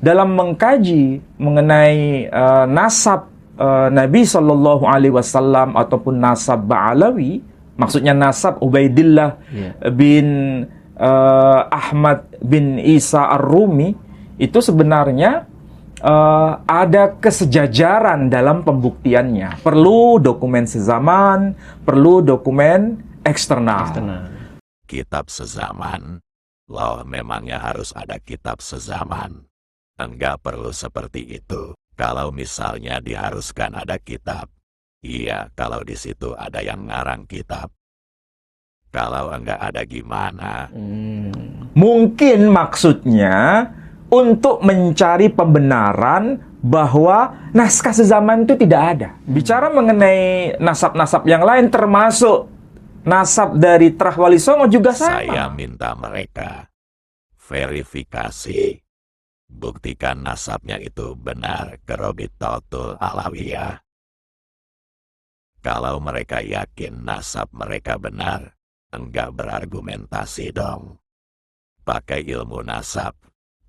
dalam mengkaji mengenai nasab Nabi Shallallahu Alaihi Wasallam ataupun nasab Ba'alawi, maksudnya nasab Ubaidillah bin Ahmad bin Isa Ar-Rumi, itu sebenarnya ada kesejajaran dalam pembuktiannya. Perlu dokumen sezaman, perlu dokumen eksternal. Kitab sezaman, loh memangnya harus ada kitab sezaman? Enggak perlu seperti itu. Kalau misalnya diharuskan ada kitab, iya kalau di situ ada yang ngarang kitab. Kalau enggak ada gimana? Mungkin maksudnya untuk mencari pembenaran bahwa naskah sezaman itu tidak ada. Bicara mengenai nasab-nasab yang lain termasuk nasab dari Trah Wali Songo juga sama. Saya minta mereka verifikasi. Buktikan nasabnya itu benar ke Robitotul Alawiyah. Kalau mereka yakin nasab mereka benar, enggak berargumentasi dong. Pakai ilmu nasab,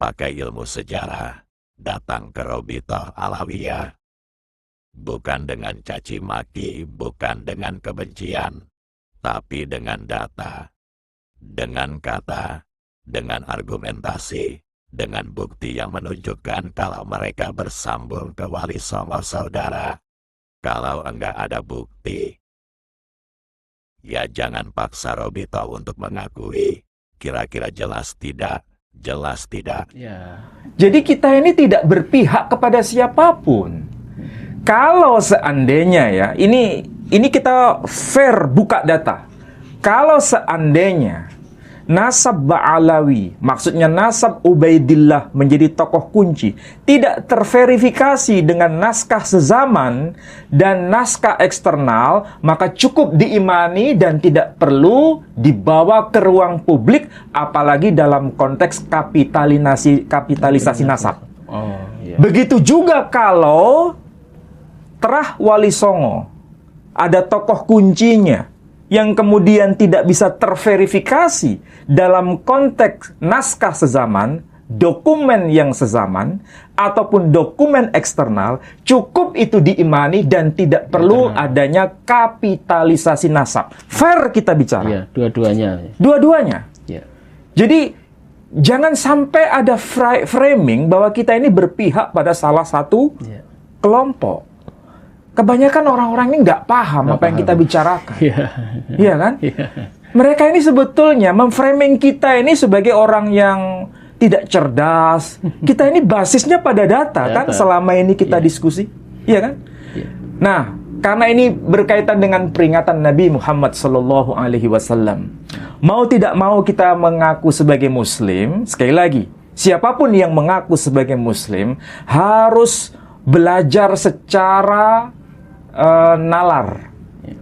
pakai ilmu sejarah, datang ke Robitoh Alawiyah. Bukan dengan caci maki, bukan dengan kebencian, tapi dengan data, dengan kata, dengan argumentasi, dengan bukti yang menunjukkan kalau mereka bersambung ke Wali Songo saudara. Kalau enggak ada bukti, ya jangan paksa Robito untuk mengakui. Kira-kira jelas tidak? Jelas tidak? Ya. Jadi kita ini tidak berpihak kepada siapapun. Kalau seandainya ya, ini kita fair buka data. Kalau seandainya nasab Ba'alawi, maksudnya nasab Ubaidillah menjadi tokoh kunci, tidak terverifikasi dengan naskah sezaman dan naskah eksternal, maka cukup diimani dan tidak perlu dibawa ke ruang publik, apalagi dalam konteks kapitalisasi nasab. Begitu juga kalau Trah Wali Songo, ada tokoh kuncinya yang kemudian tidak bisa terverifikasi dalam konteks naskah sezaman, dokumen yang sezaman, ataupun dokumen eksternal, cukup itu diimani dan tidak perlu adanya kapitalisasi nasab. Fair kita bicara. Ya, dua-duanya. Dua-duanya. Ya. Jadi, jangan sampai ada framing bahwa kita ini berpihak pada salah satu kelompok. Kebanyakan orang-orang ini nggak paham apa yang kita bicarakan. Iya kan? Mereka ini sebetulnya memframing kita ini sebagai orang yang tidak cerdas. Kita ini basisnya pada data. Kan selama ini kita diskusi. Iya kan? Nah, karena ini berkaitan dengan peringatan Nabi Muhammad SAW. Mau tidak mau kita mengaku sebagai Muslim, sekali lagi, siapapun yang mengaku sebagai Muslim harus belajar secara nalar,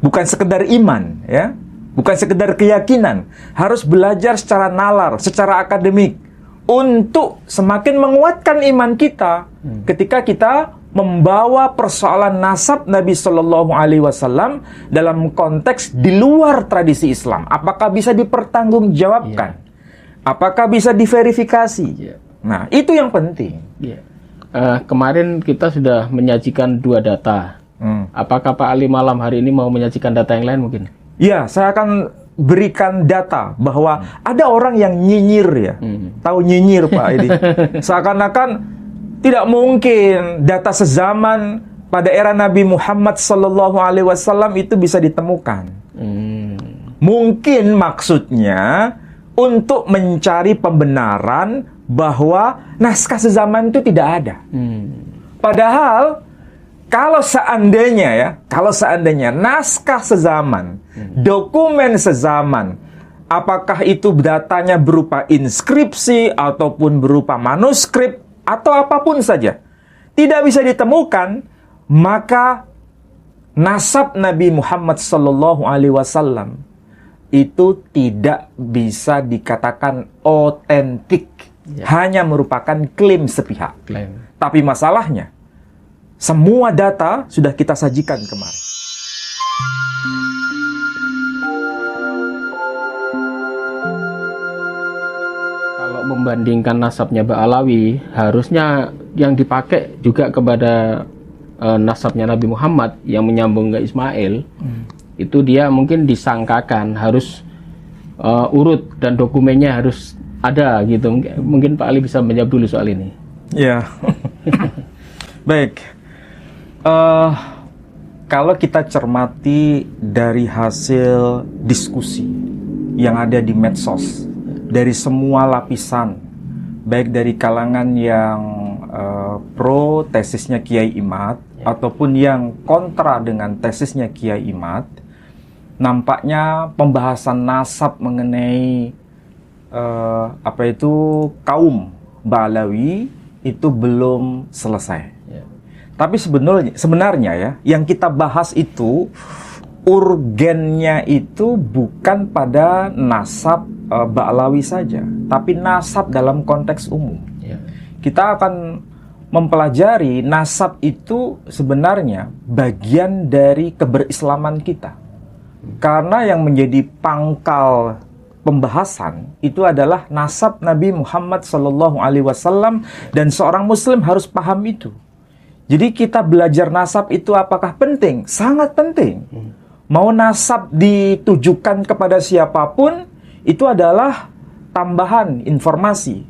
bukan sekedar iman, ya, bukan sekedar keyakinan, harus belajar secara nalar, secara akademik, untuk semakin menguatkan iman kita ketika kita membawa persoalan nasab Nabi Shallallahu Alaihi Wasallam dalam konteks di luar tradisi Islam. Apakah bisa dipertanggungjawabkan? Apakah bisa diverifikasi? Nah, itu yang penting. Kemarin kita sudah menyajikan 2 data. Apakah Pak Ali malam hari ini mau menyajikan data yang lain mungkin? Ya, saya akan berikan data bahwa ada orang yang nyinyir ya. Tahu nyinyir Pak ini. Seakan-akan tidak mungkin data sezaman pada era Nabi Muhammad Sallallahu Alaihi Wasallam itu bisa ditemukan. Mungkin maksudnya untuk mencari pembenaran bahwa naskah sezaman itu tidak ada. Padahal kalau seandainya naskah sezaman, dokumen sezaman, apakah itu datanya berupa inskripsi ataupun berupa manuskrip atau apapun saja, tidak bisa ditemukan, maka nasab Nabi Muhammad SAW itu tidak bisa dikatakan otentik, hanya merupakan klaim sepihak. Tapi masalahnya, semua data sudah kita sajikan kemarin. Kalau membandingkan nasabnya Ba'alawi, harusnya yang dipakai juga kepada nasabnya Nabi Muhammad yang menyambung ke Ismail. Itu dia mungkin disangkakan harus urut dan dokumennya harus ada gitu. Mungkin Pak Ali bisa menjawab dulu soal ini. Ya, baik. Kalau kita cermati dari hasil diskusi yang ada di medsos, dari semua lapisan, baik dari kalangan yang pro tesisnya Kiai Imad, ataupun yang kontra dengan tesisnya Kiai Imad, nampaknya pembahasan nasab mengenai kaum Ba'alawi itu belum selesai. Tapi sebenarnya ya, yang kita bahas itu urgennya itu bukan pada nasab Ba'alawi saja, tapi nasab dalam konteks umum. Kita akan mempelajari nasab itu sebenarnya bagian dari keberislaman kita. Karena yang menjadi pangkal pembahasan itu adalah nasab Nabi Muhammad SAW, dan seorang muslim harus paham itu. Jadi kita belajar nasab itu apakah penting? Sangat penting. Mau nasab ditujukan kepada siapapun, itu adalah tambahan informasi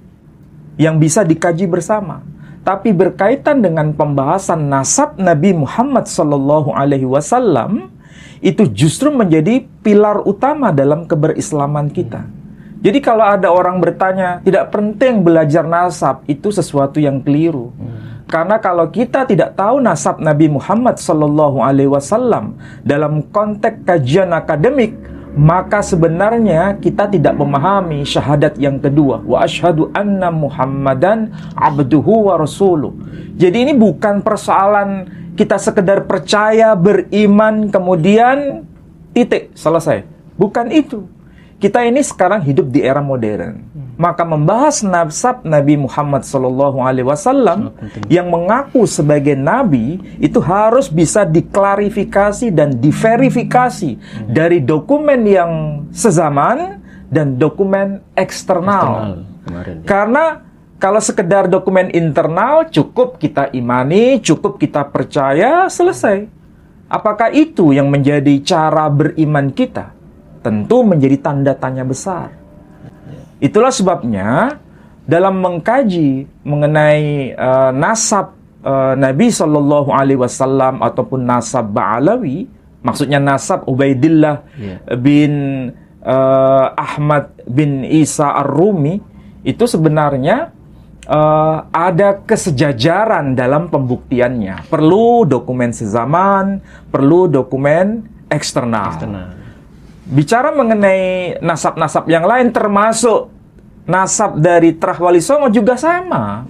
yang bisa dikaji bersama. Tapi berkaitan dengan pembahasan nasab Nabi Muhammad SAW, itu justru menjadi pilar utama dalam keberislaman kita. Jadi kalau ada orang bertanya, tidak penting belajar nasab, itu sesuatu yang keliru. Karena kalau kita tidak tahu nasab Nabi Muhammad SAW dalam konteks kajian akademik, maka sebenarnya kita tidak memahami syahadat yang kedua, wa asyhadu anna Muhammadan abduhu wa rasuluh. Jadi ini bukan persoalan kita sekedar percaya, beriman, kemudian titik, selesai. Bukan itu. Kita ini sekarang hidup di era modern. Maka membahas nasab Nabi Muhammad SAW yang mengaku sebagai Nabi, itu harus bisa diklarifikasi dan diverifikasi dari dokumen yang sezaman dan dokumen eksternal. Karena kalau sekedar dokumen internal, cukup kita imani, cukup kita percaya, selesai. Apakah itu yang menjadi cara beriman kita? Tentu menjadi tanda tanya besar. Itulah sebabnya dalam mengkaji mengenai nasab Nabi SAW ataupun nasab Ba'alawi, maksudnya nasab Ubaidillah bin Ahmad bin Isa Ar-Rumi, itu sebenarnya ada kesejajaran dalam pembuktiannya. Perlu dokumen sezaman, perlu dokumen eksternal. Bicara mengenai nasab-nasab yang lain, termasuk nasab dari Trah Wali Songo juga sama.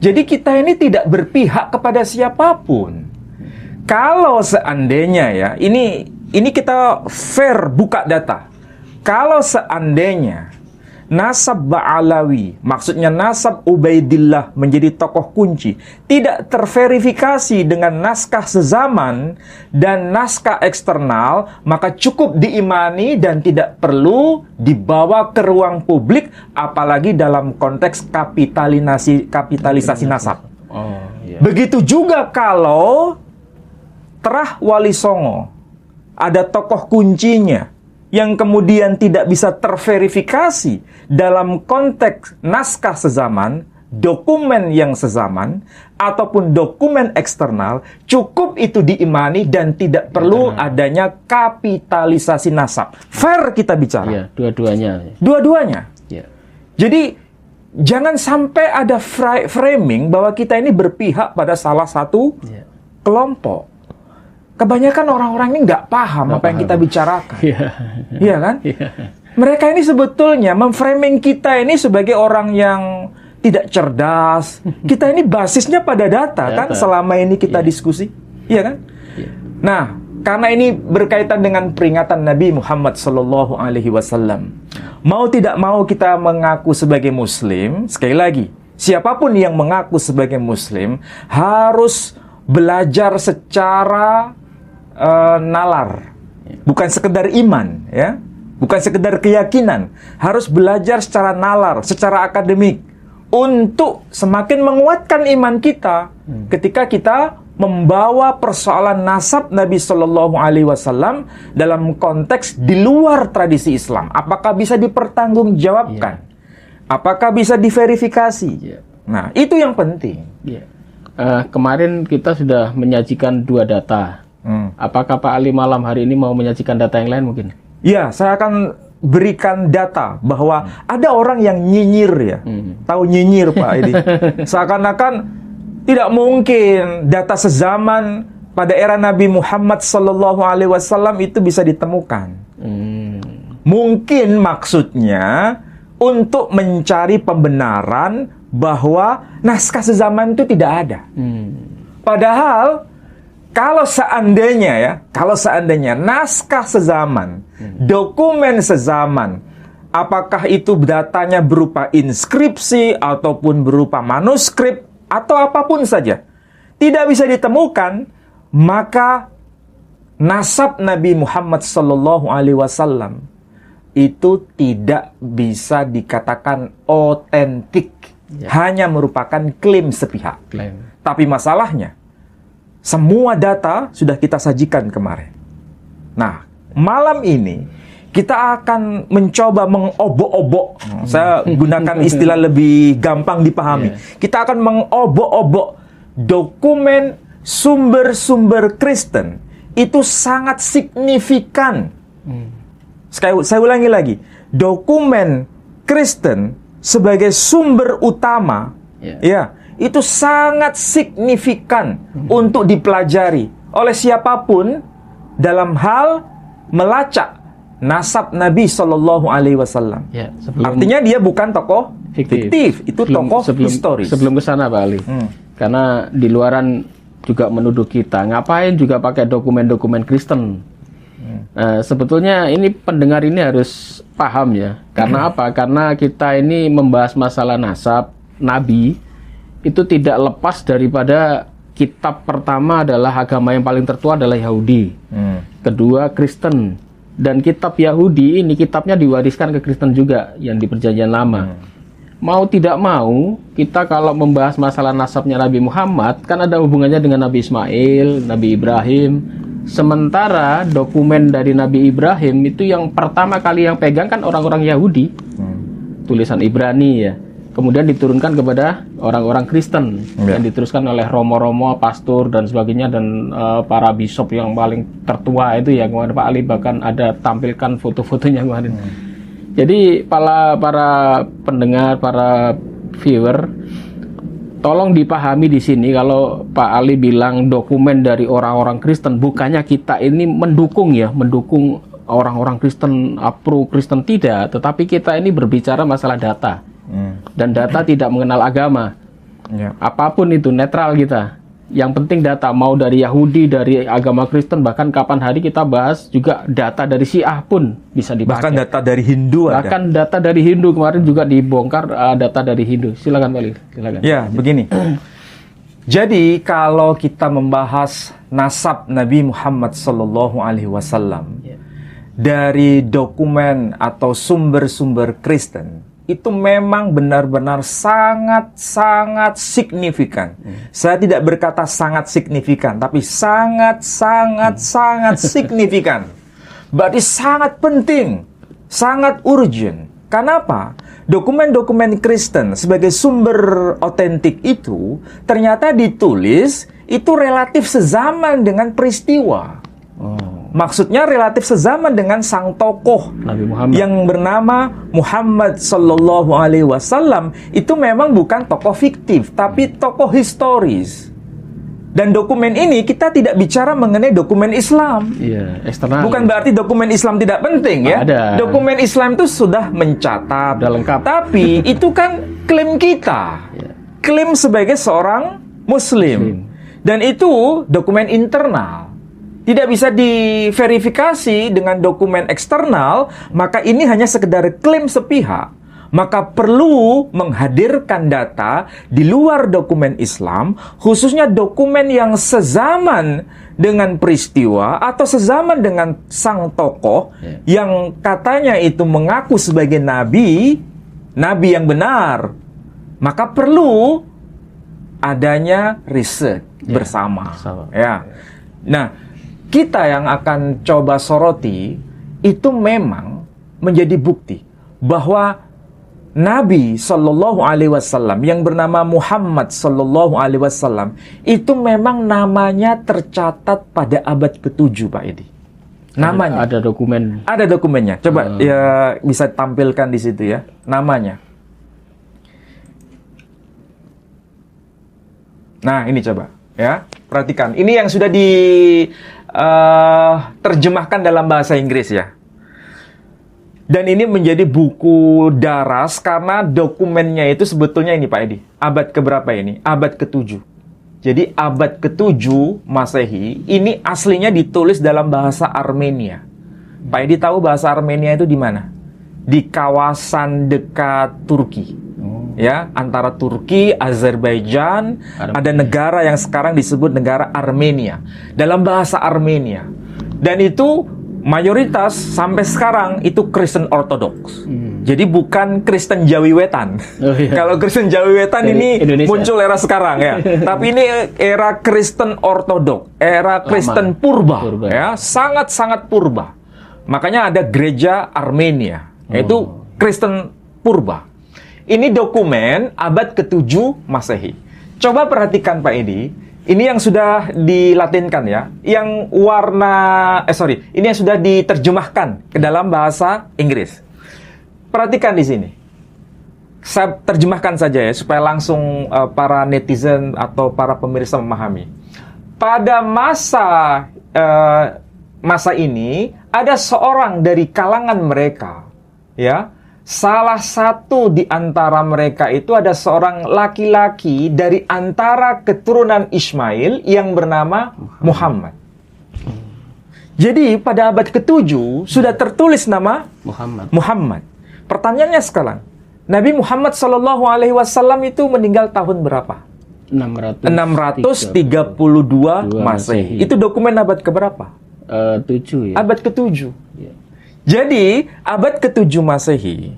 Jadi kita ini tidak berpihak kepada siapapun. Kalau seandainya ya, ini kita fair buka data. Kalau seandainya nasab Ba'alawi, maksudnya nasab Ubaidillah menjadi tokoh kunci, tidak terverifikasi dengan naskah sezaman dan naskah eksternal, maka cukup diimani dan tidak perlu dibawa ke ruang publik, apalagi dalam konteks kapitalisasi nasab. Begitu juga kalau Trah Wali Songo, ada tokoh kuncinya yang kemudian tidak bisa terverifikasi dalam konteks naskah sezaman, dokumen yang sezaman, ataupun dokumen eksternal, cukup itu diimani dan tidak perlu adanya kapitalisasi nasab. Fair kita bicara. Dua-duanya. Dua-duanya. Jadi, jangan sampai ada framing bahwa kita ini berpihak pada salah satu kelompok. Kebanyakan orang-orang ini nggak paham apa yang kita bicarakan. Iya kan? Mereka ini sebetulnya memframing kita ini sebagai orang yang tidak cerdas. Kita ini basisnya pada data kan selama ini kita diskusi. Iya kan? Nah, karena ini berkaitan dengan peringatan Nabi Muhammad SAW. Mau tidak mau kita mengaku sebagai Muslim, sekali lagi, siapapun yang mengaku sebagai Muslim harus belajar secara nalar, bukan sekedar iman, ya. bukan sekedar keyakinan, harus belajar secara nalar, secara akademik untuk semakin menguatkan iman kita ketika kita membawa persoalan nasab Nabi Shallallahu Alaihi Wasallam dalam konteks di luar tradisi Islam. Apakah bisa dipertanggungjawabkan? Apakah bisa diverifikasi? Nah, itu yang penting. Kemarin kita sudah menyajikan 2 data. Apakah Pak Ali malam hari ini mau menyajikan data yang lain mungkin? Ya, saya akan berikan data bahwa ada orang yang nyinyir ya. Tahu nyinyir Pak ini? Seakan-akan tidak mungkin data sezaman pada era Nabi Muhammad Sallallahu Alaihi Wasallam itu bisa ditemukan. Mungkin maksudnya untuk mencari pembenaran bahwa naskah sezaman itu tidak ada. Padahal kalau seandainya naskah sezaman, dokumen sezaman, apakah itu datanya berupa inskripsi ataupun berupa manuskrip atau apapun saja, tidak bisa ditemukan, maka nasab Nabi Muhammad Sallallahu Alaihi Wasallam itu tidak bisa dikatakan otentik, hanya merupakan klaim sepihak. Tapi masalahnya, semua data sudah kita sajikan kemarin. Nah, malam ini kita akan mencoba mengobok-obok. Saya gunakan istilah lebih gampang dipahami. Kita akan mengobok-obok dokumen sumber-sumber Kristen. Itu sangat signifikan. Saya ulangi lagi. Dokumen Kristen sebagai sumber utama, itu sangat signifikan untuk dipelajari oleh siapapun dalam hal melacak nasab Nabi Shallallahu Alaihi Wasallam. Artinya dia bukan tokoh fiktif, itu tokoh historis. Sebelum ke sana Pak Ali, karena di luaran juga menuduh kita ngapain juga pakai dokumen-dokumen Kristen. Sebetulnya ini pendengar ini harus paham ya. Karena apa? Karena kita ini membahas masalah nasab Nabi itu tidak lepas daripada kitab pertama adalah agama yang paling tertua adalah Yahudi, kedua Kristen. Dan kitab Yahudi ini kitabnya diwariskan ke Kristen juga yang di Perjanjian Lama. Mau tidak mau, kita kalau membahas masalah nasabnya Nabi Muhammad, kan ada hubungannya dengan Nabi Ismail, Nabi Ibrahim. Sementara dokumen dari Nabi Ibrahim itu yang pertama kali yang pegang kan orang-orang Yahudi. Tulisan Ibrani ya. Kemudian diturunkan kepada orang-orang Kristen dan diteruskan oleh romo-romo, pastor dan sebagainya, dan para bishop yang paling tertua itu ya kemarin Pak Ali bahkan ada tampilkan foto-fotonya kemarin. Jadi para pendengar, para viewer, tolong dipahami di sini kalau Pak Ali bilang dokumen dari orang-orang Kristen, bukannya kita ini mendukung orang-orang Kristen, pro Kristen, tidak, tetapi kita ini berbicara masalah data. Dan data tidak mengenal agama. Apapun itu netral kita. Yang penting data, mau dari Yahudi, dari agama Kristen, bahkan kapan hari kita bahas juga data dari Syiah pun bisa dipakai. Bahkan data dari Hindu ada. Bahkan data dari Hindu kemarin juga dibongkar data dari Hindu. Silakan Pak Ali, silakan. Ya, begini. Jadi kalau kita membahas nasab Nabi Muhammad Sallallahu Alaihi Wasallam dari dokumen atau sumber-sumber Kristen, itu memang benar-benar sangat-sangat signifikan. Saya tidak berkata sangat signifikan, tapi sangat-sangat signifikan. Berarti sangat penting, sangat urgent. Kenapa? Dokumen-dokumen Kristen sebagai sumber otentik itu ternyata ditulis itu relatif sezaman dengan peristiwa. Maksudnya relatif sezaman dengan sang tokoh Nabi Muhammad yang bernama Muhammad Sallallahu Alaihi Wasallam. Itu memang bukan tokoh fiktif, tapi tokoh historis. Dan dokumen ini kita tidak bicara mengenai dokumen Islam. Eksternal. Bukan berarti dokumen Islam tidak penting ya. Ada. Dokumen Islam itu sudah mencatat, sudah lengkap. Tapi itu kan klaim kita, klaim sebagai seorang Muslim. Dan itu dokumen internal. Tidak bisa diverifikasi dengan dokumen eksternal, maka ini hanya sekedar klaim sepihak. maka perlu menghadirkan data di luar dokumen Islam, khususnya dokumen yang sezaman dengan peristiwa atau sezaman dengan sang tokoh yang katanya itu mengaku sebagai nabi yang benar. Maka perlu adanya riset bersama. Ya. Nah, kita yang akan coba soroti itu memang menjadi bukti bahwa Nabi Shallallahu Alaihi Wasallam yang bernama Muhammad Shallallahu Alaihi Wasallam itu memang namanya tercatat pada abad ke-7, Pak Edi. Namanya. Ada dokumen. Ada dokumennya. Coba ya bisa tampilkan di situ ya namanya. Nah ini coba ya perhatikan. Ini yang sudah diterjemahkan dalam bahasa Inggris ya. Dan ini menjadi buku daras karena dokumennya itu sebetulnya ini Pak Edi. Abad keberapa ini? Abad ke-7. Jadi abad ke-7 Masehi ini aslinya ditulis dalam bahasa Armenia. Pak Edi tahu bahasa Armenia itu di mana? Di kawasan dekat Turki. Ya, antara Turki, Azerbaijan, ada negara yang sekarang disebut negara Armenia. Dalam bahasa Armenia. Dan itu mayoritas sampai sekarang itu Kristen Ortodoks. Jadi bukan Kristen Jawi Wetan. Kalau Kristen Jawi Wetan ini Indonesia. Muncul era sekarang ya. Tapi ini era Kristen Ortodoks, era Kristen purba. Ya, sangat-sangat purba. Makanya ada gereja Armenia, yaitu Kristen purba. Ini dokumen abad ke-7 Masehi. Coba perhatikan Pak Edi. Ini yang sudah dilatinkan ya, yang ini yang sudah diterjemahkan ke dalam bahasa Inggris. Perhatikan di sini. Saya terjemahkan saja ya, supaya langsung para netizen atau para pemirsa memahami. Pada masa ini ada seorang dari kalangan mereka, ya. Salah satu di antara mereka itu ada seorang laki-laki dari antara keturunan Ismail yang bernama Muhammad. Jadi pada abad ke-7 sudah tertulis nama Muhammad. Pertanyaannya sekarang, Nabi Muhammad SAW itu meninggal tahun berapa? 632 Masehi. Itu dokumen abad keberapa? 7 ya. Abad ke-7. Jadi, abad ke-7 Masehi,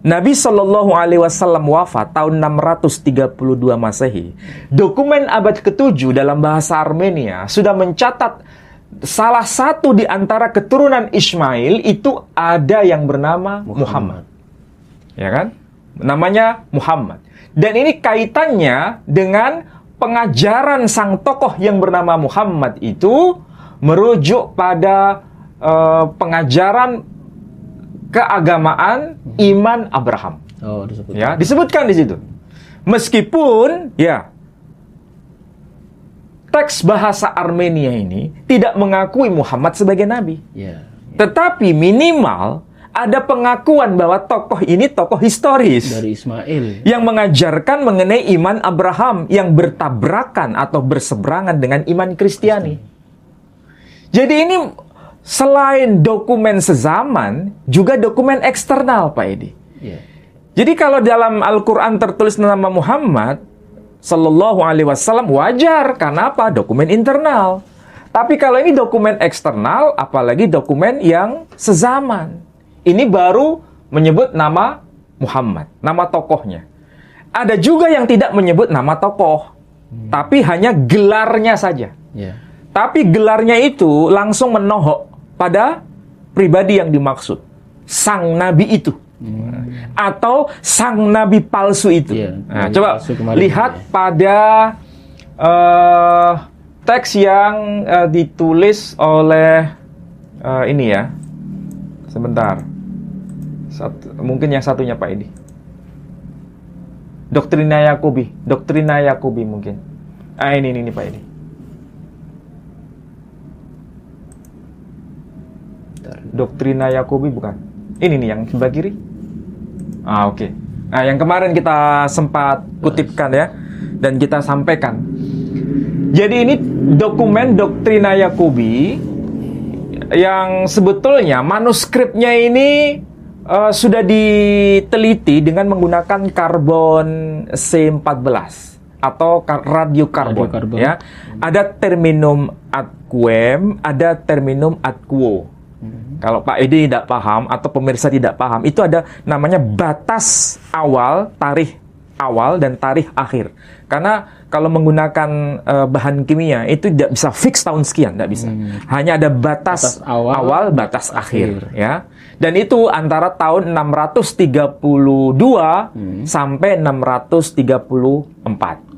Nabi Shallallahu Alaihi Wasallam wafat tahun 632 Masehi. Dokumen abad ke-7 dalam bahasa Armenia sudah mencatat salah satu di antara keturunan Ismail itu ada yang bernama Muhammad. Ya kan? Namanya Muhammad. Dan ini kaitannya dengan pengajaran sang tokoh yang bernama Muhammad itu merujuk pada pengajaran keagamaan iman Abraham. Ya, disebutkan di situ. Meskipun ya teks bahasa Armenia ini tidak mengakui Muhammad sebagai nabi. Tetapi minimal ada pengakuan bahwa tokoh ini tokoh historis dari Ismail yang mengajarkan mengenai iman Abraham yang bertabrakan atau berseberangan dengan iman Kristiani. Jadi ini selain dokumen sezaman, juga dokumen eksternal, Pak Edi. Jadi kalau dalam Al-Quran tertulis nama Muhammad Sallallahu Alaihi Wasallam, wajar. Karena apa? Dokumen internal. Tapi kalau ini dokumen eksternal, apalagi dokumen yang sezaman. Ini baru menyebut nama Muhammad, nama tokohnya. Ada juga yang tidak menyebut nama tokoh, tapi hanya gelarnya saja. Tapi gelarnya itu langsung menohok pada pribadi yang dimaksud, sang nabi itu, atau sang nabi palsu itu. Nah, coba lihat pada teks yang ditulis oleh ini ya, sebentar, mungkin yang satunya Pak Edi, Doktrina Yakobi mungkin. Ini Pak Edi. Doktrina Yakobi bukan. Ini nih yang sebelah kiri. Oke. Nah, yang kemarin kita sempat kutipkan ya, dan kita sampaikan. Jadi ini dokumen Doktrina Yakobi yang sebetulnya manuskripnya ini sudah diteliti dengan menggunakan karbon C14 atau radiokarbon. Ya. Ada terminum aqueum, ada terminum aquo. Kalau Pak Edi tidak paham atau pemirsa tidak paham, itu ada namanya batas awal, tarikh awal dan tarikh akhir. Karena kalau menggunakan bahan kimia itu tidak bisa fix tahun sekian, tidak bisa. Hanya ada batas awal, batas akhir, ya. Dan itu antara tahun 632 sampai 634.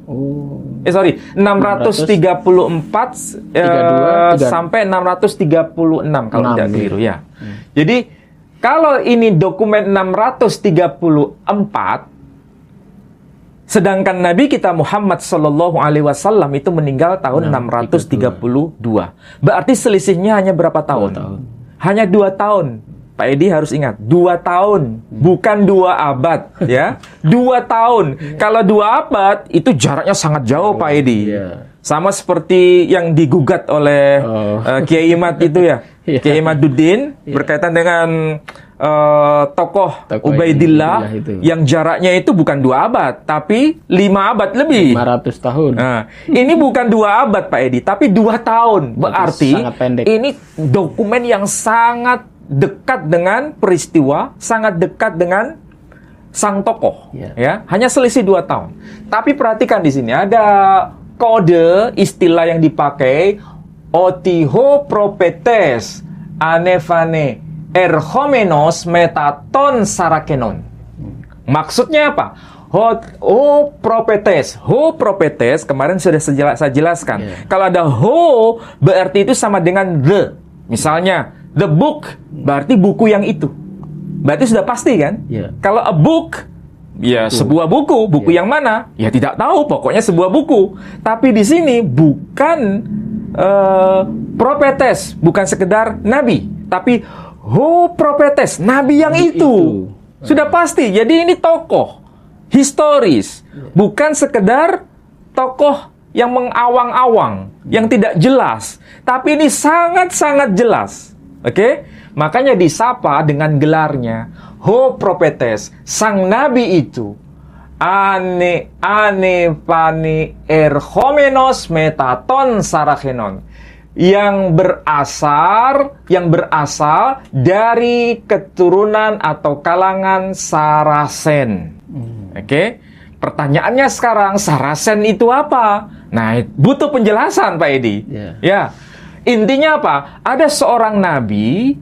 Sorry, 634 sampai 636 kalau tidak keliru ya. Jadi kalau ini dokumen 634, sedangkan Nabi kita Muhammad Sallallahu Alaihi Wasallam itu meninggal tahun 632. Berarti selisihnya hanya berapa tahun? 2 tahun. Hanya 2 tahun. Pak Edi harus ingat, 2 tahun, bukan 2 abad, ya. 2 tahun. Kalau 2 abad, itu jaraknya sangat jauh, Pak Edi. Sama seperti yang digugat oleh Kiai Imad itu ya, Kiai Imaduddin, berkaitan dengan tokoh Ubaidillah yang jaraknya itu bukan 2 abad, tapi 5 abad lebih. 500 tahun. Nah, ini bukan 2 abad, Pak Edi, tapi 2 tahun. Berarti ini dokumen yang sangat dekat dengan peristiwa, sangat dekat dengan sang tokoh, ya. Hanya selisih 2 tahun. Tapi perhatikan di sini ada kode istilah yang dipakai, otiho propetes anefane erhomenos metaton sarakenon. Maksudnya apa? Ho propetes kemarin sudah saya jelaskan. Kalau ada ho berarti itu sama dengan the. Misalnya the book berarti buku yang itu. Berarti sudah pasti kan? Kalau a book, ya sebuah buku. Buku yang mana? Ya tidak tahu. Pokoknya sebuah buku. Tapi di sini bukan propetes, bukan sekedar nabi, tapi ho propetes, nabi yang itu. Sudah pasti. Jadi ini tokoh historis, bukan sekedar tokoh yang mengawang-awang, yang tidak jelas. Tapi ini sangat-sangat jelas. Oke? Makanya disapa dengan gelarnya Ho Propetes, sang nabi itu. Ane pani erhomenos metaton sarakenon. Yang berasal dari keturunan atau kalangan Sarasen. Oke? Pertanyaannya sekarang, Sarasen itu apa? Nah, butuh penjelasan, Pak Edi. Ya. Intinya apa? Ada seorang nabi,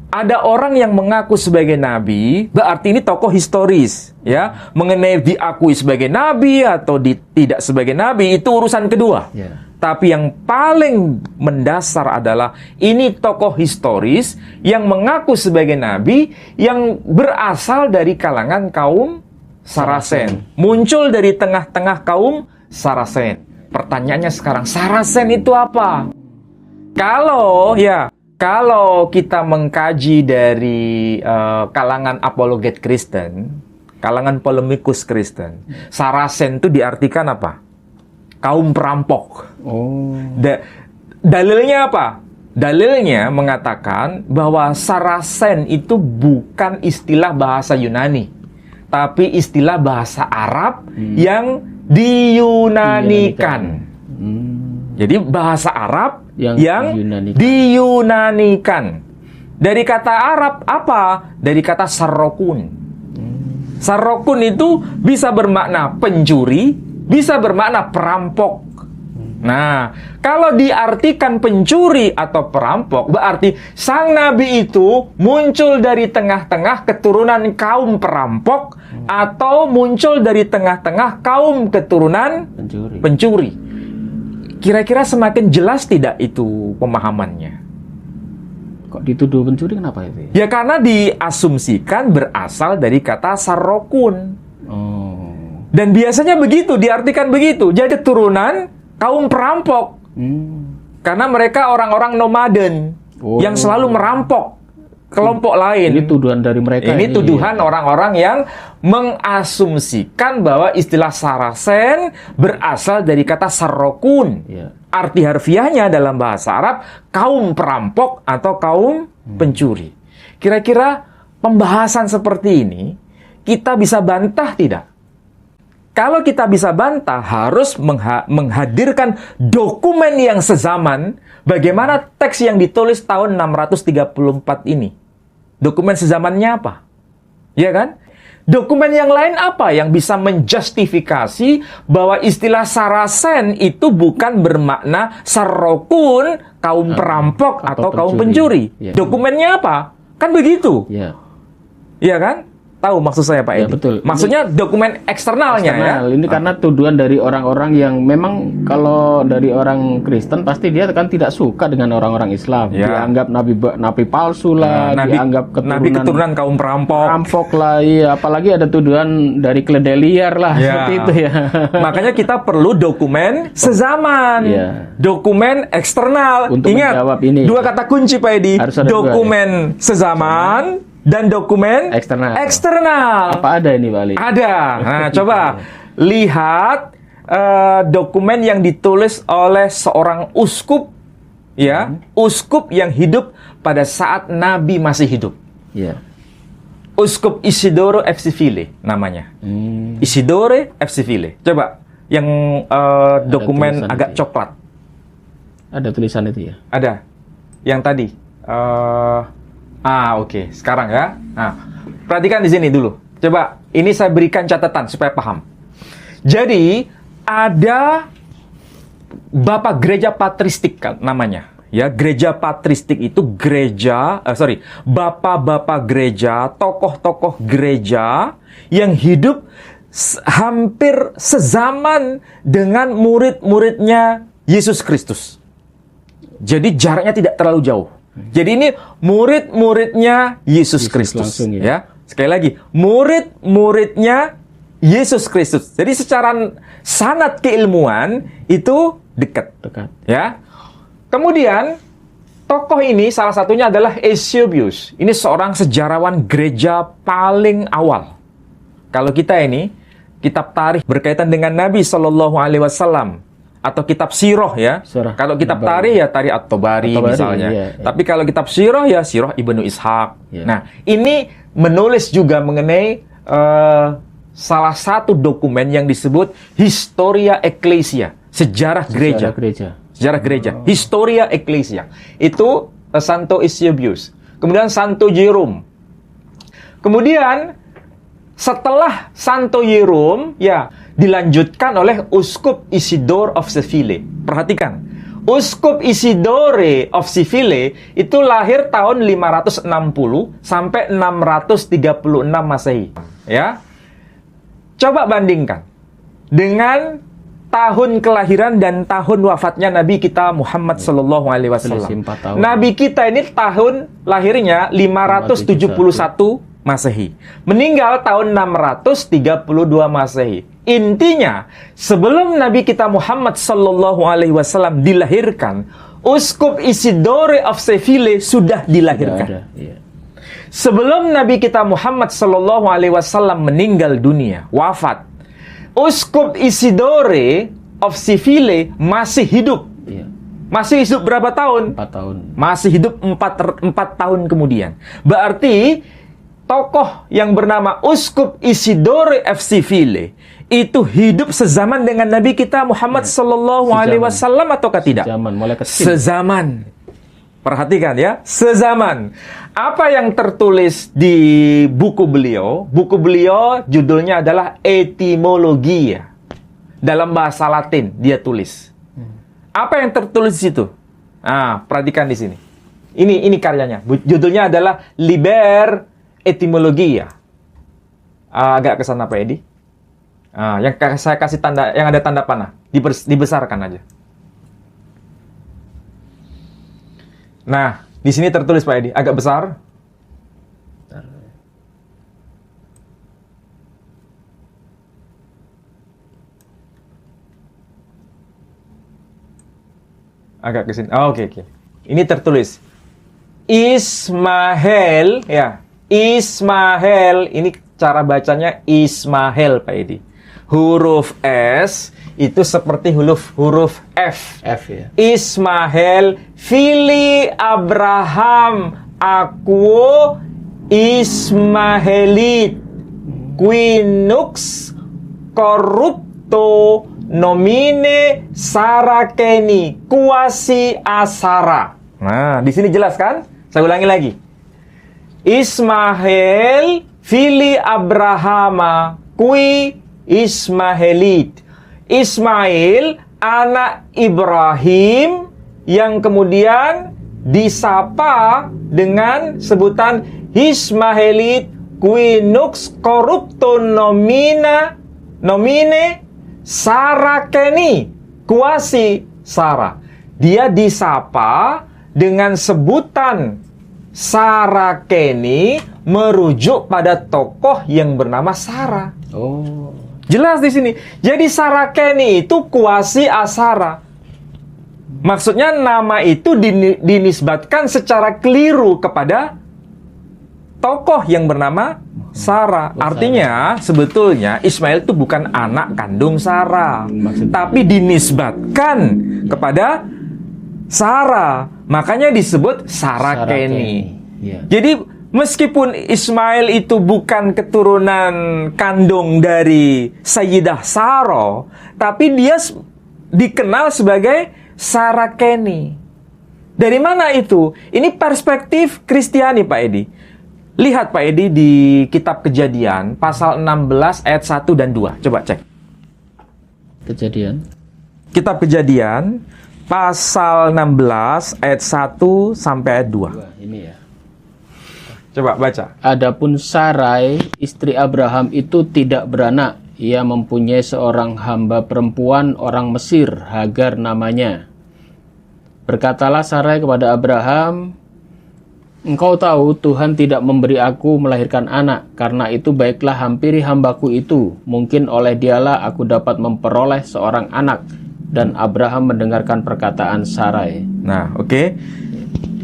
ada orang yang mengaku sebagai nabi, berarti ini tokoh historis, ya. Mengenai diakui sebagai nabi atau tidak sebagai nabi itu urusan kedua. Tapi yang paling mendasar adalah ini tokoh historis yang mengaku sebagai nabi yang berasal dari kalangan kaum Sarasen. Muncul dari tengah-tengah kaum Sarasen. Pertanyaannya sekarang, Sarasen itu apa? Kalau kita mengkaji dari kalangan apologet Kristen, kalangan polemikus Kristen, Sarasen itu diartikan apa? Kaum perampok. Dalilnya apa? Dalilnya mengatakan bahwa Sarasen itu bukan istilah bahasa Yunani, tapi istilah bahasa Arab yang diyunanikan. Jadi bahasa Arab yang diyunanikan. Dari kata Arab apa? Dari kata sarrokun. Sarrokun itu bisa bermakna pencuri, bisa bermakna perampok. Nah, kalau diartikan pencuri atau perampok, berarti sang nabi itu muncul dari tengah-tengah keturunan kaum perampok atau muncul dari tengah-tengah kaum keturunan pencuri. Kira-kira semakin jelas tidak itu pemahamannya? Kok dituduh pencuri, kenapa itu? Ya karena diasumsikan berasal dari kata sarrokun. Dan biasanya begitu, diartikan begitu. Jadi keturunan kaum perampok. Karena mereka orang-orang nomaden yang selalu merampok kelompok lain. Ini tuduhan dari mereka. Ini tuduhan orang-orang yang mengasumsikan bahwa istilah Sarasen berasal dari kata sarrokun. Arti harfiahnya dalam bahasa Arab kaum perampok atau kaum pencuri. Kira-kira pembahasan seperti ini, kita bisa bantah tidak? Kalau kita bisa bantah, harus menghadirkan dokumen yang sezaman bagaimana teks yang ditulis tahun 634 ini. Dokumen sezamannya apa? Ya kan? Dokumen yang lain apa yang bisa menjustifikasi bahwa istilah Sarasen itu bukan bermakna Sarokun, kaum perampok atau kaum pencuri. Ya. Dokumennya apa? Kan begitu. Ya. Iya kan? Tahu maksud saya Pak Ya, Edi? betul. Maksudnya dokumen eksternalnya ya? Ini karena tuduhan dari orang-orang yang memang kalau dari orang Kristen pasti dia kan tidak suka dengan orang-orang Islam. Ya. Dianggap nabi palsu lah, dianggap keturunan kaum perampok lah, iya. Apalagi ada tuduhan dari keledai liar lah, seperti itu ya. Makanya kita perlu dokumen sezaman, dokumen eksternal. Untuk Ingat, menjawab ini. dua kata kunci Pak Edi, Harus ada dokumen sezaman dan dokumen eksternal. Apa ada ini, Pak Ali? Ada. Nah, coba lihat dokumen yang ditulis oleh seorang uskup, ya, uskup yang hidup pada saat Nabi masih hidup. Ya. Uskup Isidoro Epsifile namanya. Isidore Epsifile. Coba yang dokumen agak coklat. Ada tulisan itu ya? Ada. Yang tadi. Oke. Sekarang ya. Nah, perhatikan di sini dulu. Coba, ini saya berikan catatan supaya paham. Jadi, ada Bapak Gereja Patristik namanya. Ya, gereja patristik itu bapak-bapak gereja, tokoh-tokoh gereja yang hidup hampir sezaman dengan murid-muridnya Yesus Kristus. Jadi jaraknya tidak terlalu jauh. Jadi ini murid-muridnya Yesus Kristus. Ya. Sekali lagi, murid-muridnya Yesus Kristus. Jadi secara sanad keilmuan itu dekat. Ya. Kemudian tokoh ini salah satunya adalah Eusebius. Ini seorang sejarawan gereja paling awal. Kalau kita ini kitab tarikh berkaitan dengan Nabi Shallallahu Alaihi Wasallam atau kitab sirah ya. Kalau kitab tarikh ya Tarikh At-Tabari misalnya. Iya. Tapi kalau kitab sirah ya Sirah Ibnu Ishaq. Iya. Nah, ini menulis juga mengenai salah satu dokumen yang disebut Historia Ecclesia, sejarah gereja. Sejarah gereja, Historia Ecclesia. Itu Santo Eusebius. Kemudian Santo Jerome. Kemudian setelah Santo Jerome ya dilanjutkan oleh Uskup Isidore of Seville. Perhatikan, Uskup Isidore of Seville itu lahir tahun 560 sampai 636 Masehi. Ya, coba bandingkan dengan tahun kelahiran dan tahun wafatnya Nabi kita Muhammad Sallallahu Alaihi Wasallam. Nabi kita ini tahun lahirnya 571 Masehi. Meninggal tahun 632 Masehi. Intinya, sebelum Nabi kita Muhammad Sallallahu Alaihi Wasallam dilahirkan, Uskup Isidore of Seville sudah dilahirkan. Sebelum Nabi kita Muhammad Sallallahu Alaihi Wasallam meninggal dunia, wafat, Uskup Isidore of Seville masih hidup. Masih hidup berapa tahun? 4 tahun. Masih hidup 4 tahun kemudian. Berarti tokoh yang bernama Uskup Isidore of Seville itu hidup sezaman dengan Nabi kita Muhammad Sallallahu Alaihi Wasallam ataukah tidak? Sezaman, mulai kecil. Sezaman. Perhatikan ya, sezaman. Apa yang tertulis di buku beliau? Buku beliau judulnya adalah Etimologia. Dalam bahasa Latin dia tulis. Apa yang tertulis di situ? Nah, perhatikan di sini. Ini karyanya. Judulnya adalah Liber Etimologia. Agak ke sana Pak Edi. Yang saya kasih tanda, yang ada tanda panah, dibesarkan aja. Nah, di sini tertulis Pak Edi, agak besar. Agak ke sini. Oke. Ini tertulis Ismail, ya. Ismail, ini cara bacanya Ismail Pak Edi. Huruf S itu seperti huruf F. Ya. Ismail, Fili Abraham, Aquo, Ismaelit qui nux corrupto nomine Sarakeni quasi asara. Nah, di sini jelas kan? Saya ulangi lagi. Ismael fili Abrahama qui Ismaelit. Ismail anak Ibrahim yang kemudian disapa dengan sebutan Ismaelit qui nux corrupto nomine Sarakeni quasi Sara. Dia disapa dengan sebutan Sarakeni merujuk pada tokoh yang bernama Sara. Oh. Jelas di sini. Jadi Sarakeni itu kuasi Asara. Maksudnya nama itu dinisbatkan secara keliru kepada tokoh yang bernama Sara. Artinya sebetulnya Ismail itu bukan anak kandung Sara, tapi dinisbatkan kepada Sara. Makanya disebut Sarakeni. Ya. Jadi meskipun Ismail itu bukan keturunan kandung dari Sayyidah Sara, tapi dia dikenal sebagai Sarakeni. Dari mana itu? Ini perspektif Kristiani, Pak Edi. Lihat Pak Edi di kitab Kejadian pasal 16 ayat 1 dan 2. Coba cek. Kejadian. Kitab Kejadian pasal 16 ayat 1 sampai ayat 2. Wah, ini ya. Coba baca. Adapun Sarai, istri Abraham itu tidak beranak. Ia mempunyai seorang hamba perempuan orang Mesir, Hagar namanya. Berkatalah Sarai kepada Abraham, "Engkau tahu Tuhan tidak memberi aku melahirkan anak. Karena itu baiklah hampiri hambaku itu. Mungkin oleh dialah aku dapat memperoleh seorang anak." Dan Abraham mendengarkan perkataan Sarai. Nah, oke.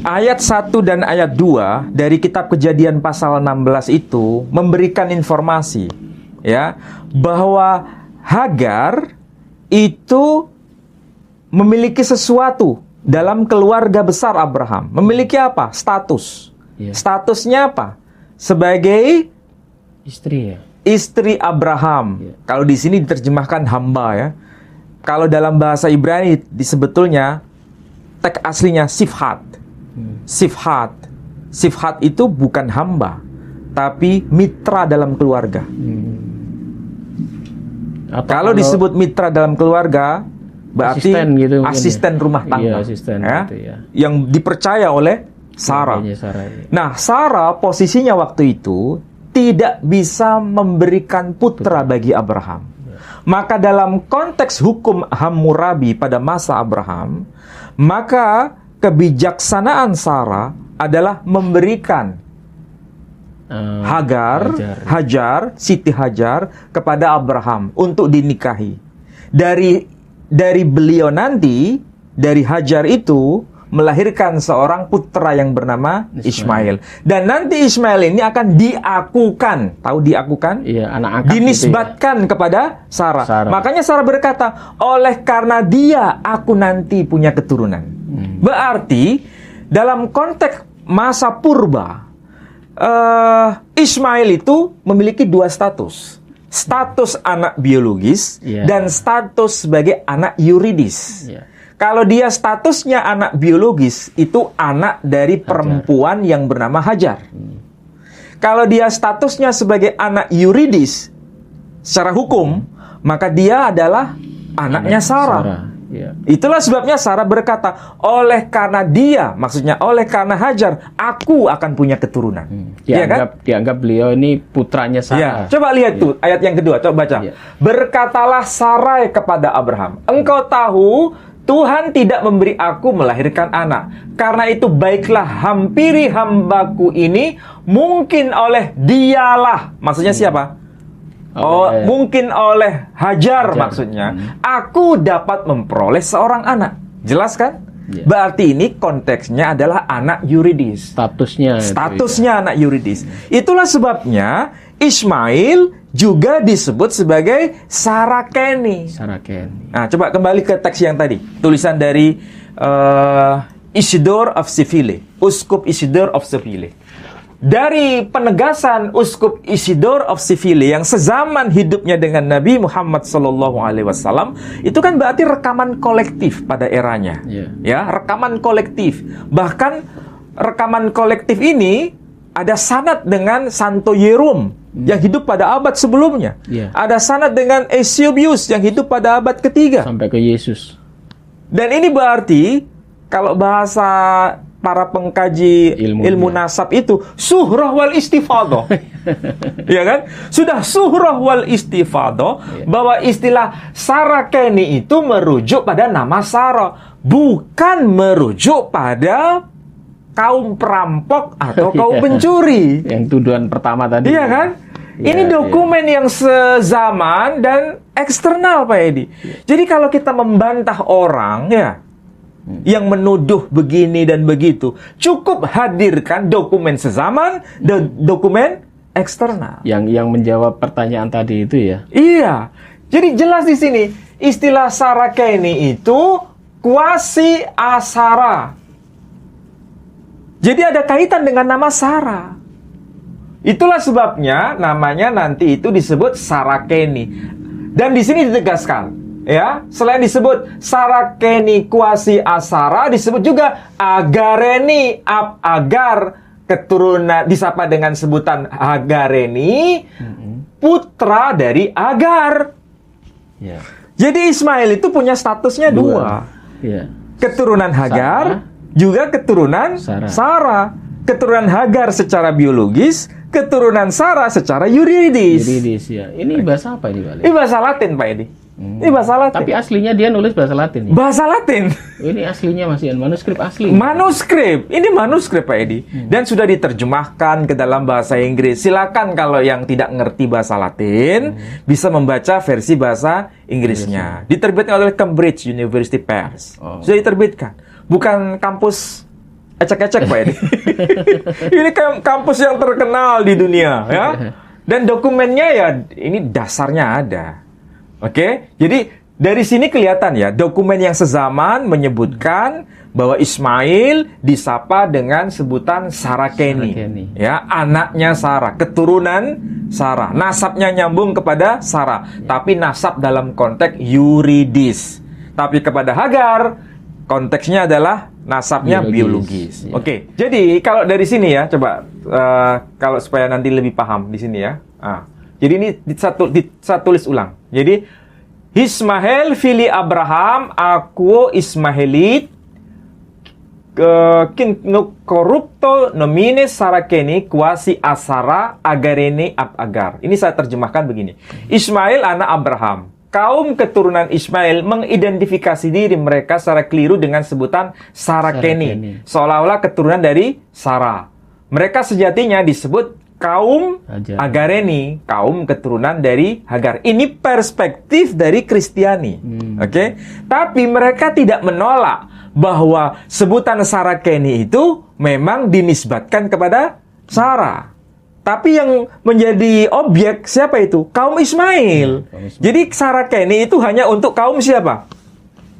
Ayat 1 dan ayat 2 dari kitab Kejadian pasal 16 itu memberikan informasi ya bahwa Hagar itu memiliki sesuatu dalam keluarga besar Abraham. Memiliki apa? Status. Ya. Statusnya apa? Sebagai Istri ya. istri Abraham. Ya. Kalau di sini diterjemahkan hamba ya. Kalau dalam bahasa Ibrani sebetulnya teks aslinya sifhat. Sifhat. Sifhat itu bukan hamba, tapi mitra dalam keluarga. Kalau disebut mitra dalam keluarga, berarti asisten gitu mungkin asisten ya. rumah tangga. Iya, asisten ya, gitu ya. yang dipercaya oleh Sarah. Sarai. Nah, Sarah posisinya waktu itu tidak bisa memberikan putra bagi Abraham. Maka dalam konteks hukum Hammurabi pada masa Abraham, maka kebijaksanaan Sarah adalah memberikan Hajar, Siti Hajar kepada Abraham untuk dinikahi. Dari beliau nanti, dari Hajar itu melahirkan seorang putra yang bernama Ismail. Dan nanti Ismail ini akan diakukan. Tahu diakukan? Iya, anak angkat dinisbatkan gitu ya, kepada Sarah. Makanya Sarah berkata, oleh karena dia, aku nanti punya keturunan. Berarti, dalam konteks masa purba, Ismail itu memiliki dua status. Status anak biologis dan status sebagai anak yuridis. Kalau dia statusnya anak biologis, itu anak dari perempuan yang bernama Hajar. Kalau dia statusnya sebagai anak yuridis, secara hukum, maka dia adalah anaknya Sarah. Itulah sebabnya Sarah berkata, oleh karena dia, maksudnya oleh karena Hajar, aku akan punya keturunan. Dianggap beliau ini putranya Sarah. Coba lihat tuh ayat yang kedua, coba baca. Berkatalah Sarai kepada Abraham, engkau tahu Tuhan tidak memberi aku melahirkan anak. Karena itu baiklah hampiri hambaku ini, mungkin oleh dialah. Maksudnya siapa? Mungkin oleh Hajar. Maksudnya. Aku dapat memperoleh seorang anak. Jelas kan? Berarti ini konteksnya adalah anak yuridis. Statusnya anak yuridis. Itulah sebabnya Ismail juga disebut sebagai Sarakeni. Nah, coba kembali ke teks yang tadi. Tulisan dari Isidore of Seville, Uskup Isidore of Seville. dari penegasan Uskup Isidore of Seville yang sezaman hidupnya dengan Nabi Muhammad SAW, itu kan berarti rekaman kolektif pada eranya. Ya, rekaman kolektif. Bahkan rekaman kolektif ini ada sanad dengan Santo Yerum yang hidup pada abad sebelumnya. Ada sanad dengan Eusebius yang hidup pada abad ketiga. Sampai ke Yesus. Dan ini berarti kalau bahasa para pengkaji ilmu nasab itu suhrah wal istifadhah. Ya kan? Sudah suhrah wal istifadhah bahwa istilah Sarakeni itu merujuk pada nama Sarah, bukan merujuk pada kaum perampok atau kaum pencuri. Yang tuduhan pertama tadi. Iya kan? Ini dokumen yang sezaman dan eksternal, Pak Edi. Jadi kalau kita membantah orang yang menuduh begini dan begitu, cukup hadirkan dokumen sezaman dan dokumen eksternal. Yang menjawab pertanyaan tadi itu ya. Iya. Jadi jelas di sini istilah Sarakeni itu kuasi asara. Jadi ada kaitan dengan nama Sarah. Itulah sebabnya namanya nanti itu disebut Sarakeni. Dan di sini ditegaskan, ya, selain disebut Sarakeni kuasi asara, disebut juga Agareni ab Agar, keturunan disapa dengan sebutan Agareni, putra dari Agar. Jadi Ismail itu punya statusnya dua. Keturunan Hagar, juga keturunan Sarah. Keturunan Hagar secara biologis, keturunan Sarah secara yuridis. Ya. Ini bahasa apa ini, Pak? Ini bahasa Latin, Pak Edi. Ini bahasa Latin. Tapi aslinya dia nulis bahasa Latin. Bahasa Latin. Ini aslinya masih manuskrip asli. Manuskrip. Ini manuskrip, Pak Edi. Dan sudah diterjemahkan ke dalam bahasa Inggris. Silakan kalau yang tidak ngerti bahasa Latin bisa membaca versi bahasa Inggrisnya. Diterbitkan oleh Cambridge University Press. Sudah diterbitkan. Bukan kampus ecek-ecek, Pak Edi. Ini kampus yang terkenal di dunia, ya. Dan dokumennya ya, ini dasarnya ada. Oke? Jadi, dari sini kelihatan ya, dokumen yang sezaman menyebutkan bahwa Ismail disapa dengan sebutan Sarakeni. Ya, anaknya Sarah, keturunan Sarah. Nasabnya nyambung kepada Sarah, tapi nasab dalam konteks yuridis. Tapi kepada Hagar, konteksnya adalah nasabnya biologis. Oke, jadi kalau dari sini ya, coba kalau supaya nanti lebih paham di sini ya. Jadi ini saya tulis ulang. Jadi Ismail fili Abraham aku Ismailit kin corrupto nomine Sarakeni kuasi asara agarene ab agar. Ini saya terjemahkan begini. Ismail anak Abraham. Kaum keturunan Ismail mengidentifikasi diri mereka secara keliru dengan sebutan Sarakeni. Seolah-olah keturunan dari Sarah. Mereka sejatinya disebut kaum Agareni, kaum keturunan dari Hagar. Ini perspektif dari Kristiani. Oke? Tapi mereka tidak menolak bahwa sebutan Sarakeni itu memang dinisbatkan kepada Sarah. Tapi yang menjadi objek siapa itu? Kaum Ismail. Jadi Sarakeni itu hanya untuk kaum siapa?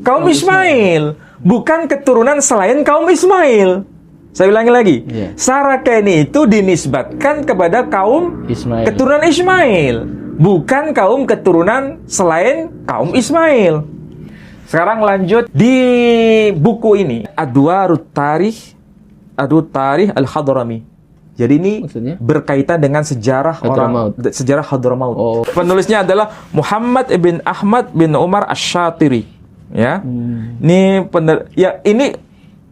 Kaum Ismail. Bukan keturunan selain kaum Ismail. Saya ulangi lagi. Sarakeni itu dinisbatkan kepada kaum keturunan Ismail. Bukan kaum keturunan selain kaum Ismail. Sekarang lanjut di buku ini. Adwarut Tarikh Al-Hadrami. Jadi ini berkaitan dengan sejarah sejarah Hadramaut. Penulisnya adalah Muhammad ibn Ahmad bin Umar Asy-Syatiri. Ya. Ini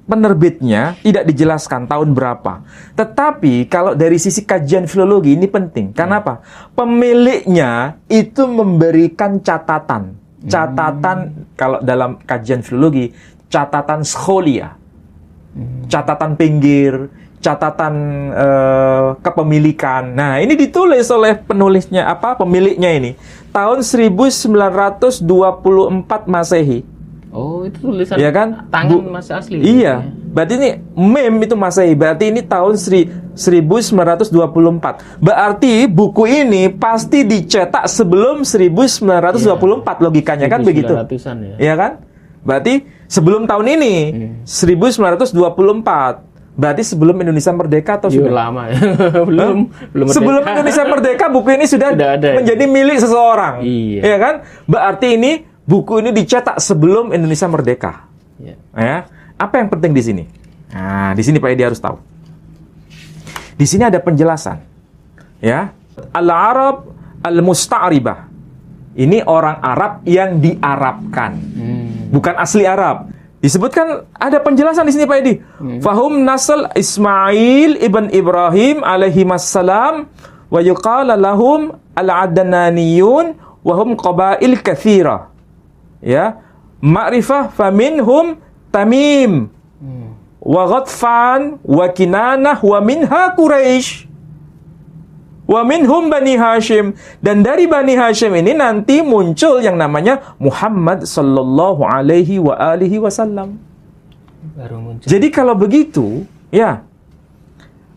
penerbitnya tidak dijelaskan tahun berapa. Tetapi kalau dari sisi kajian filologi ini penting. Kenapa? Pemiliknya itu memberikan catatan. Catatan kalau dalam kajian filologi, catatan scholia. Catatan pinggir, catatan kepemilikan. Nah, ini ditulis oleh penulisnya pemiliknya ini tahun 1924 Masehi. Oh, itu tulisan ya kan? Tangan masih asli. Iya. Berarti ini mem itu Masehi. Berarti ini tahun 1924. Berarti buku ini pasti dicetak sebelum 1924 logikanya kan begitu. Ya. Iya kan? Berarti sebelum tahun ini 1924. Berarti sebelum Indonesia merdeka atau Sudah sudah? lama ya. belum Sebelum merdeka. Indonesia merdeka, buku ini sudah Ada ya? menjadi milik seseorang. Iya. Ya kan? Berarti ini buku ini dicetak sebelum Indonesia merdeka. Ya. Ya. Apa yang penting di sini? Nah, di sini Pak Edi harus tahu. Di sini ada penjelasan. Ya. Al-Arab al-Musta'ribah. Ini orang Arab yang diarabkan. Bukan asli Arab. Disebutkan ada penjelasan di sini Pak Edi. Fahum nasl Ismail ibn Ibrahim alaihi wassalam wa yuqala lahum al-Adnaniyun wa hum qabail katsira. Ya. Ma'rifah faminhum Tamim wa Ghatfan wa Kinanah wa minha Quraisy wa minhum Bani Hashim, dan dari Bani Hashim ini nanti muncul yang namanya Muhammad sallallahu alaihi wa alihi wasallam. Baru muncul. Jadi kalau begitu, ya,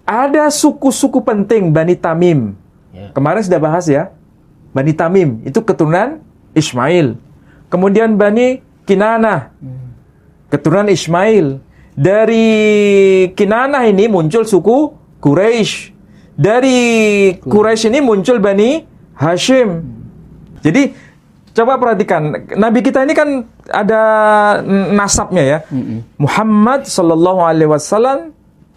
ada suku-suku penting Bani Tamim. Ya. Kemarin sudah bahas ya. Bani Tamim itu keturunan Ismail. Kemudian Bani Kinanah, keturunan Ismail. Dari Kinanah ini muncul suku Quraisy. Dari Quraisy ini muncul Bani Hashim. Jadi coba perhatikan, Nabi kita ini kan ada nasabnya ya. Muhammad sallallahu alaihi wasallam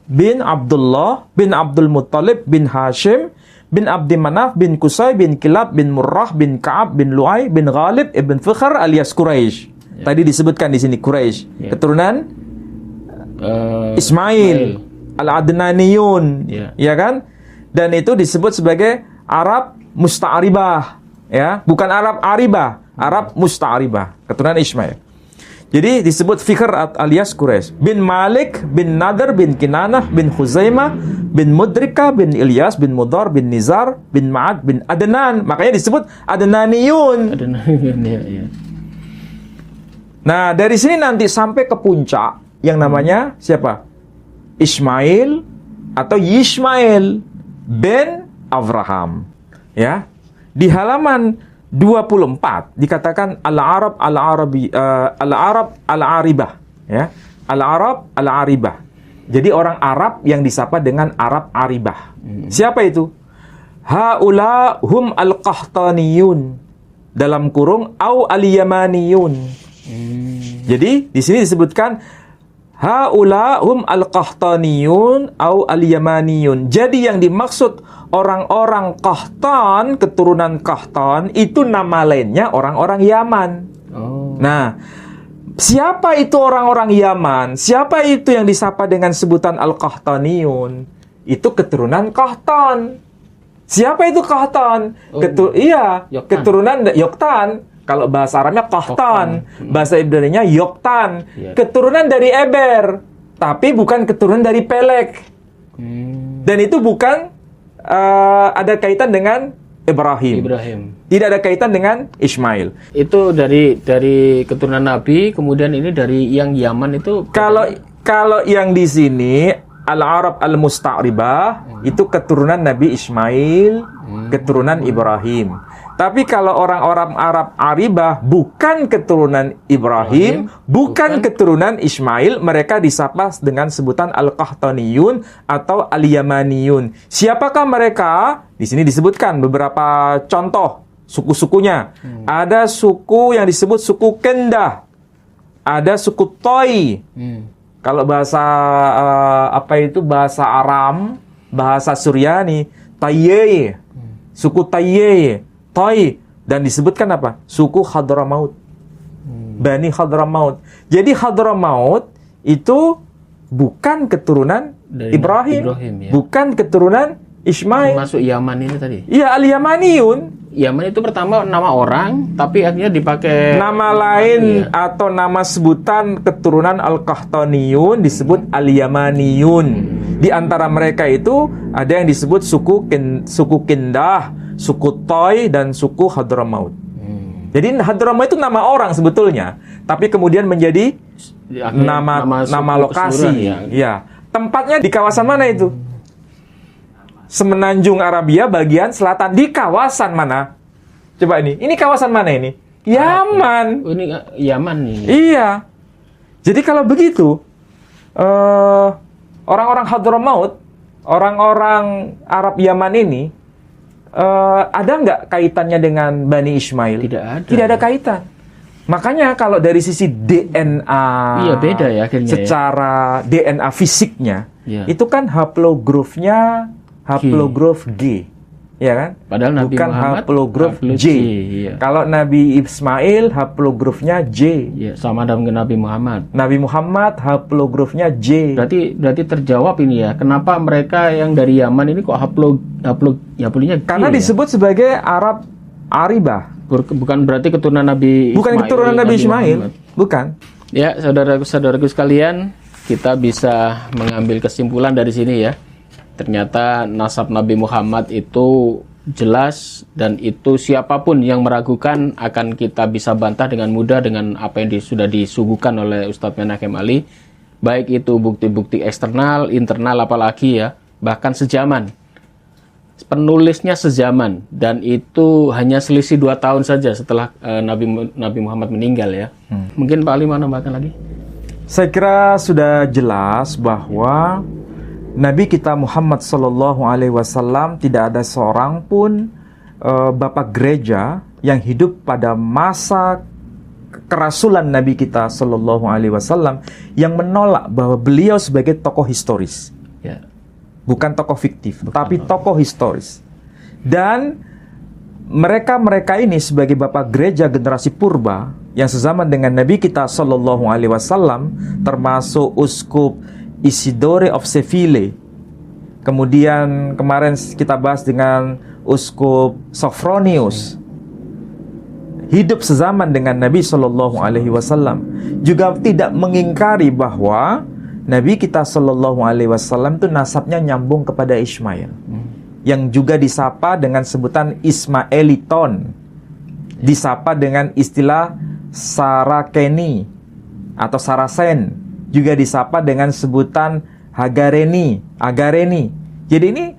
bin Abdullah bin Abdul Muttalib bin Hashim bin Abdi Manaf bin Qusay bin Kilab bin Murrah bin Ka'ab bin Lu'ay bin Ghalib ibn Fikhr alias Quraisy. Tadi disebutkan di sini Quraisy. Keturunan Ismail. Al-Adnaniyun. Ya kan? Dan itu disebut sebagai Arab Musta'ribah, ya, bukan Arab Aribah, Arab Musta'ribah, keturunan Ismail. Jadi disebut Fikhr alias Quraisy. Bin Malik bin Nadr bin Kinanah bin Khuzaimah bin Mudrika bin Ilyas bin Mudhar bin Nizar bin Ma'ad bin Adnan. Makanya disebut Adnaniyun. Ya. Nah, dari sini nanti sampai ke puncak yang namanya siapa? Ismail atau Yishmael bin Avraham. Ya. Di halaman 24 dikatakan al-Arab al-Arabi al-Arab al-Aribah, ya. Al-Arab al-Aribah. Jadi orang Arab yang disapa dengan Arab Aribah. Siapa itu? Haula hum al-Qahtaniyun, dalam kurung au al-Yamaniyun. Jadi di sini disebutkan haula hum al-Qahtaniyun au al-Yamaniyun. Jadi yang dimaksud orang-orang Qahtan, keturunan Qahtan, itu nama lainnya orang-orang Yaman. Nah, siapa itu orang-orang Yaman? Siapa itu yang disapa dengan sebutan al-Qahtaniyun? Itu keturunan Qahtan. Siapa itu Qahtan? Yoktan. Keturunan Yoktan. Kalau bahasa Arabnya Qahtan, bahasa Ibraninya Yoktan. Keturunan dari Eber, tapi bukan keturunan dari Pelek. Dan itu bukan ada kaitan dengan Ibrahim. Tidak ada kaitan dengan Ismail. Itu dari keturunan Nabi, kemudian ini dari yang Yaman itu. Kalau yang di sini Al-Arab Al-Musta'ribah itu keturunan Nabi Ismail, keturunan Ibrahim. Tapi kalau orang-orang Arab Aribah bukan keturunan Ibrahim, bukan keturunan Ismail, mereka disapa dengan sebutan Al-Qahtaniyun atau Al-Yamaniyun. Siapakah mereka? Di sini disebutkan beberapa contoh suku-sukunya. Ada suku yang disebut suku Kendah. Ada suku Toi. Kalau bahasa bahasa Aram, bahasa Suryani, Tayye. Suku Tayye. Toi, dan disebutkan apa? Suku Hadramaut. Bani Hadramaut. Jadi Hadramaut itu bukan keturunan dari Ibrahim ya. Bukan keturunan Ismail. Masuk Yaman ini tadi. Iya, Al-Yamaniyun. Yaman itu pertama nama orang, tapi akhirnya dipakai nama lain atau nama sebutan keturunan Al-Qahtaniyun disebut Al-Yamaniyun. Di antara mereka itu ada yang disebut suku Kindah, suku Toi, dan suku Hadramaut. Jadi Hadramaut itu nama orang sebetulnya, tapi kemudian menjadi nama lokasi. Ya. Tempatnya di kawasan mana itu? Semenanjung Arabia bagian selatan. Di kawasan mana? Coba ini. Ini kawasan mana ini? Yaman. Ini Yaman ini. Iya. Jadi kalau begitu, Orang-orang Hadramaut, orang-orang Arab Yaman ini, ada nggak kaitannya dengan Bani Ismail? Tidak ada. Tidak ada kaitan. Makanya kalau dari sisi DNA, Iya, beda ya akhirnya ya. secara DNA fisiknya, Iya. itu kan haplografnya haplograf G, ya kan? Padahal Nabi bukan Muhammad haplograf haplograf J. iya. Kalau Nabi Ismail haplografnya J, Iya, sama dengan Nabi Muhammad. Nabi Muhammad haplografnya J. Berarti terjawab ini ya. Kenapa mereka yang dari Yaman ini kok haplonya G Karena ya? disebut sebagai Arab Aribah. Bukan berarti keturunan Nabi Bukan Ismail, keturunan Nabi Ismail, Muhammad. bukan. Ya, saudaraku-saudaraku sekalian, kita bisa mengambil kesimpulan dari sini ya. Ternyata nasab Nabi Muhammad itu jelas, dan itu siapapun yang meragukan akan kita bisa bantah dengan mudah dengan apa yang sudah disuguhkan oleh Ustadz Menachem Ali. Baik itu bukti-bukti eksternal, internal, apalagi ya, bahkan sejaman. Penulisnya sezaman, dan itu hanya selisih 2 tahun saja setelah Nabi Muhammad meninggal ya. Mungkin Pak Ali mau nambahkan lagi? Saya kira sudah jelas bahwa Nabi kita Muhammad Sallallahu Alaihi Wasallam tidak ada seorang pun bapak gereja yang hidup pada masa kerasulan Nabi kita Sallallahu Alaihi Wasallam yang menolak bahwa beliau sebagai tokoh historis. Ya. Bukan tokoh fiktif, tapi tokoh historis. Dan mereka ini sebagai bapak gereja generasi purba yang sezaman dengan Nabi kita Sallallahu Alaihi Wasallam, termasuk Uskup Isidore of Seville. Kemudian kemarin kita bahas dengan Uskup Sophronius. Hidup sezaman dengan Nabi Sallallahu Alaihi Wasallam, juga tidak mengingkari bahwa Nabi kita Sallallahu Alaihi Wasallam itu nasabnya nyambung kepada Ismail, yang juga disapa dengan sebutan Ismaeliton, disapa dengan istilah Sarakeni atau Saracen, juga disapa dengan sebutan Agareni. Jadi ini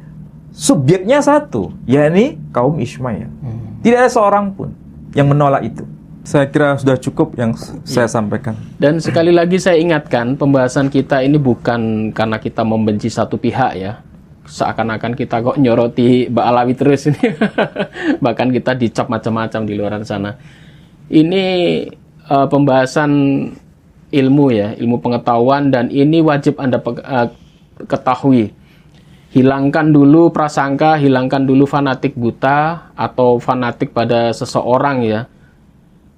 subjeknya satu, yakni kaum Ismail. Tidak ada seorang pun yang menolak itu. Saya kira sudah cukup yang saya sampaikan. Dan sekali lagi saya ingatkan, pembahasan kita ini bukan karena kita membenci satu pihak ya. Seakan-akan kita kok nyoroti Mbak Alawi terus ini. Bahkan kita dicap macam-macam di luar sana. Ini pembahasan ilmu ya, ilmu pengetahuan, dan ini wajib Anda ketahui. Hilangkan dulu prasangka, hilangkan dulu fanatik buta atau fanatik pada seseorang ya.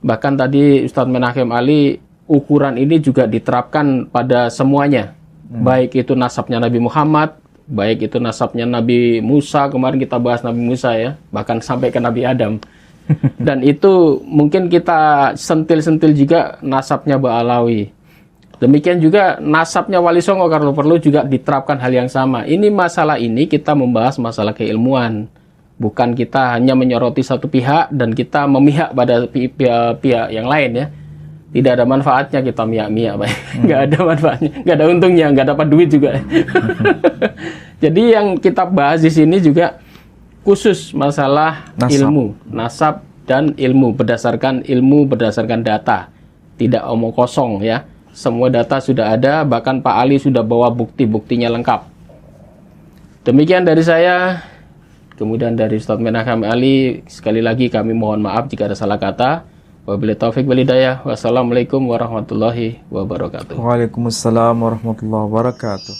Bahkan tadi Ustadz Menachem Ali, ukuran ini juga diterapkan pada semuanya. Baik itu nasabnya Nabi Muhammad, baik itu nasabnya Nabi Musa, kemarin kita bahas Nabi Musa ya, bahkan sampai ke Nabi Adam. Dan itu mungkin kita sentil-sentil juga nasabnya Ba'alawi. Demikian juga nasabnya Wali Songo, kalau perlu juga diterapkan hal yang sama. Ini masalah ini kita membahas masalah keilmuan. Bukan kita hanya menyoroti satu pihak dan kita memihak pada pihak yang lain ya. Tidak ada manfaatnya kita miak-miak, Pak. Nggak ada manfaatnya, nggak ada untungnya, nggak dapat duit juga. Jadi yang kita bahas di sini juga khusus masalah ilmu, nasab dan ilmu, berdasarkan data. Tidak omong kosong ya. Semua data sudah ada, bahkan Pak Ali sudah bawa bukti-buktinya lengkap. Demikian dari saya. Kemudian dari Ustadz Menachem Ali, sekali lagi kami mohon maaf jika ada salah kata. Wabillahi taufik wal hidayah. Wassalamualaikum warahmatullahi wabarakatuh. Waalaikumsalam warahmatullahi wabarakatuh.